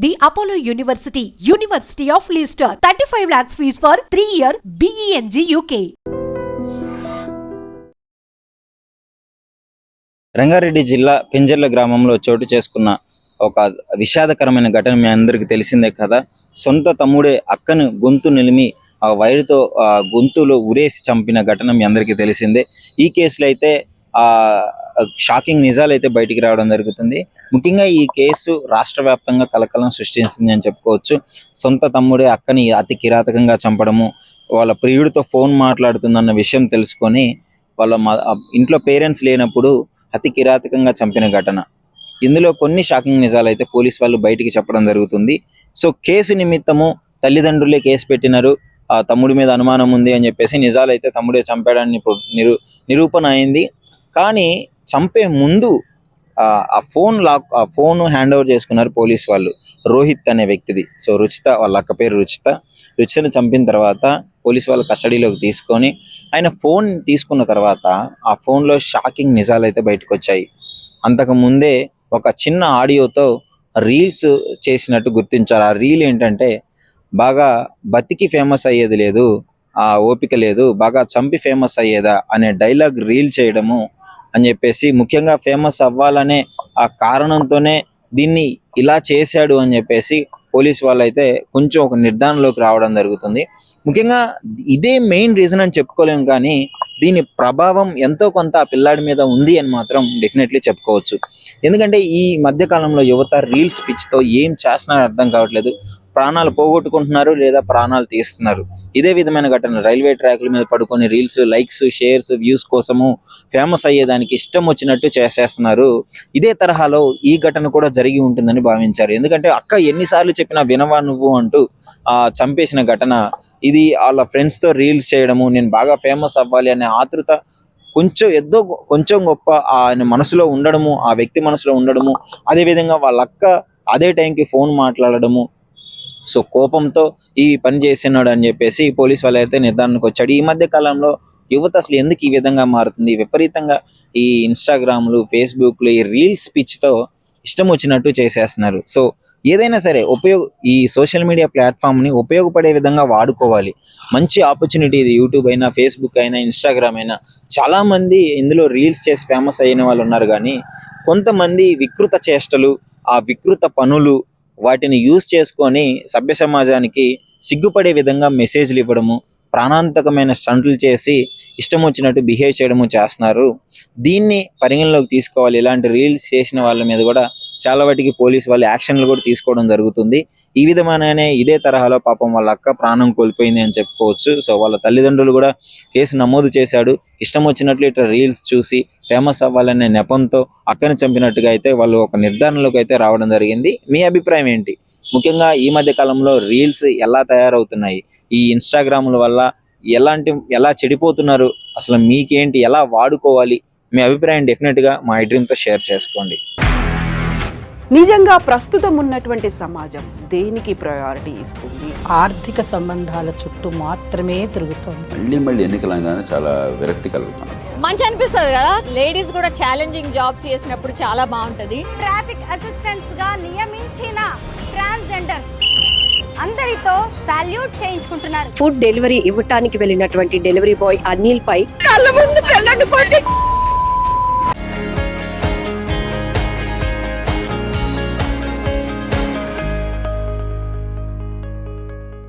The Apollo University, University of Leicester, 35 lakhs fees for 3-year BEng UK. Rangareddy జిల్లా పెంజర్ల గ్రామంలో చోటు చేసుకున్న ఒక విషాదకరమైన ఘటన మీ అందరికీ తెలిసిందే కదా. సొంత తమ్ముడే అక్కను గొంతు నిలిమి ఆ వైరుతో గొంతులో ఉరేసి చంపిన ఘటన మీ అందరికీ తెలిసిందే. ఈ కేసులో అయితే షాకింగ్ నిజాలు అయితే బయటికి రావడం జరుగుతుంది. ముఖ్యంగా ఈ కేసు రాష్ట్ర వ్యాప్తంగా కలకలం సృష్టించింది అని చెప్పుకోవచ్చు. సొంత తమ్ముడే అక్కని అతి కిరాతకంగా చంపడము, వాళ్ళ ప్రియుడితో ఫోన్ మాట్లాడుతుందన్న విషయం తెలుసుకొని వాళ్ళ ఇంట్లో పేరెంట్స్ లేనప్పుడు అతి కిరాతకంగా చంపిన ఘటన. ఇందులో కొన్ని షాకింగ్ నిజాలు అయితే పోలీస్ వాళ్ళు బయటికి చెప్పడం జరుగుతుంది. సో కేసు నిమిత్తము తల్లిదండ్రులే కేసు పెట్టినారు, ఆ తమ్ముడి మీద అనుమానం ఉంది అని చెప్పేసి నిజాలు అయితే తమ్ముడే చంపాడని నిరూపణ అయింది. కానీ చంపే ముందు ఆ ఫోన్ హ్యాండ్ ఓవర్ చేసుకున్నారు పోలీస్ వాళ్ళు, రోహిత్ అనే వ్యక్తిది. సో రుచిత, వాళ్ళ అక్క పేరు రుచితను చంపిన తర్వాత పోలీస్ వాళ్ళు కస్టడీలోకి తీసుకొని ఆయన ఫోన్ తీసుకున్న తర్వాత ఆ ఫోన్లో షాకింగ్ నిజాలు అయితే బయటకు వచ్చాయి. అంతకు ముందే ఒక చిన్న ఆడియోతో రీల్స్ చేసినట్టు గుర్తించారు. ఆ రీల్ ఏంటంటే, బాగా బతికి ఫేమస్ అయ్యేది లేదు, ఆ ఓపిక లేదు, బాగా చంపి ఫేమస్ అయ్యేదా అనే డైలాగ్ రీల్ చేయడము అని చెప్పేసి, ముఖ్యంగా ఫేమస్ అవ్వాలనే ఆ కారణంతోనే దీన్ని ఇలా చేశాడు అని చెప్పేసి పోలీస్ వాళ్ళు అయితే కొంచెం ఒక నిర్ధారణలోకి రావడం జరుగుతుంది. ముఖ్యంగా ఇదే మెయిన్ రీజన్ అని చెప్పుకోలేము, కానీ దీని ప్రభావం ఎంతో కొంత ఆ పిల్లాడి మీద ఉంది అని మాత్రం డెఫినెట్లీ చెప్పుకోవచ్చు. ఎందుకంటే ఈ మధ్యకాలంలో యువత రీల్స్ పిచ్చితో ఏం చేస్తున్నారో అర్థం కావట్లేదు. ప్రాణాలు పోగొట్టుకుంటున్నారు లేదా ప్రాణాలు తీస్తున్నారు. ఇదే విధమైన ఘటన రైల్వే ట్రాక్ల మీద పడుకొని రీల్స్, లైక్స్, షేర్స్, వ్యూస్ కోసము ఫేమస్ అయ్యేదానికి ఇష్టం వచ్చినట్టు చేసేస్తున్నారు. ఇదే తరహాలో ఈ ఘటన కూడా జరిగి ఉంటుందని భావించారు. ఎందుకంటే అక్క ఎన్నిసార్లు చెప్పినా వినవా నువ్వు అంటూ చంపేసిన ఘటన ఇది. వాళ్ళ ఫ్రెండ్స్తో రీల్స్ చేయడము, నేను బాగా ఫేమస్ అవ్వాలి అనే ఆతృత కొంచెం గొప్ప ఆయన మనసులో ఉండడము, ఆ వ్యక్తి మనసులో ఉండడము, అదేవిధంగా వాళ్ళ అక్క అదే టైంకి ఫోన్ మాట్లాడడము. సో కోపంతో ఈ పని చేస్తున్నాడు అని చెప్పేసి పోలీస్ వాళ్ళు అయితే నిర్ధారణకు వచ్చాడు. ఈ మధ్య కాలంలో యువత అసలు ఎందుకు ఈ విధంగా మారుతుంది? విపరీతంగా ఈ ఇన్స్టాగ్రామ్లు, ఫేస్బుక్లు, ఈ రీల్స్ పిచ్చితో ఇష్టం వచ్చినట్టు చేసేస్తున్నారు. సో ఏదైనా సరే ఈ సోషల్ మీడియా ప్లాట్ఫామ్ని ఉపయోగపడే విధంగా వాడుకోవాలి. మంచి ఆపర్చునిటీ ఇది. యూట్యూబ్ అయినా, ఫేస్బుక్ అయినా, ఇన్స్టాగ్రామ్ అయినా. చాలామంది ఇందులో రీల్స్ చేసి ఫేమస్ అయిన వాళ్ళు ఉన్నారు, కానీ కొంతమంది వికృత చేష్టలు, ఆ వికృత పనులు, వాటిని యూజ్ చేసుకొని సభ్య సమాజానికి సిగ్గుపడే విధంగా మెసేజ్లు ఇవ్వడము, ప్రాణాంతకమైన స్టంట్లు చేసి ఇష్టం వచ్చినట్టు బిహేవ్ చేయడము చేస్తున్నారు. దీన్ని పరిగణలోకి తీసుకోవాలి. ఇలాంటి రీల్స్ చేసిన వాళ్ళ మీద కూడా చాలా వాటికి పోలీస్ వాళ్ళు యాక్షన్లు కూడా తీసుకోవడం జరుగుతుంది. ఈ విధమైననే ఇదే తరహాలో పాపం వాళ్ళ అక్క ప్రాణం కోల్పోయింది అని చెప్పుకోవచ్చు. సో వాళ్ళ తల్లిదండ్రులు కూడా కేసు నమోదు చేశాడు. ఇష్టం వచ్చినట్లు ఇట్లా రీల్స్ చూసి ఫేమస్ అవ్వాలనే నెపంతో అక్కని చంపినట్టుగా అయితే వాళ్ళు ఒక నిర్ధారణలోకి అయితే రావడం జరిగింది. మీ అభిప్రాయం ఏంటి? ముఖ్యంగా ఈ మధ్య కాలంలో రీల్స్ ఎలా తయారవుతున్నాయి, ఈ ఇన్స్టాగ్రామ్ల వల్ల ఎలా చెడిపోతున్నారు, అసలు మీకేంటి, ఎలా వాడుకోవాలి? మీ అభిప్రాయం డెఫినెట్గా మా ఐడ్రీమ్తో షేర్ చేసుకోండి. నిజంగా ప్రస్తుతం ఉన్నటువంటి సమాజం దేనికి ప్రయారిటీ ఇస్తుంది? ఆర్థిక సంబంధాల చుట్టూ మాత్రమే తిరుగుతుంది. మళ్ళీ ఎన్నికలంగానే చాలా విరక్తి కలుగుతుంది. మంచి అనిపిస్తుంది కదా, లేడీస్ కూడా ఛాలెంజింగ్ జాబ్స్ చేసినప్పుడు చాలా బాగుంటది. ట్రాఫిక్ అసిస్టెంట్స్ గా నియమించిన ట్రాన్స్జెండర్స్ అందరితో సాల్యూట్ చేయించుకుంటున్నారు. ఫుడ్ డెలివరీ ఇవ్వటానికి వెళ్ళినటువంటి డెలివరీ బాయ్ అనిల్ పై కళ్ళ ముందు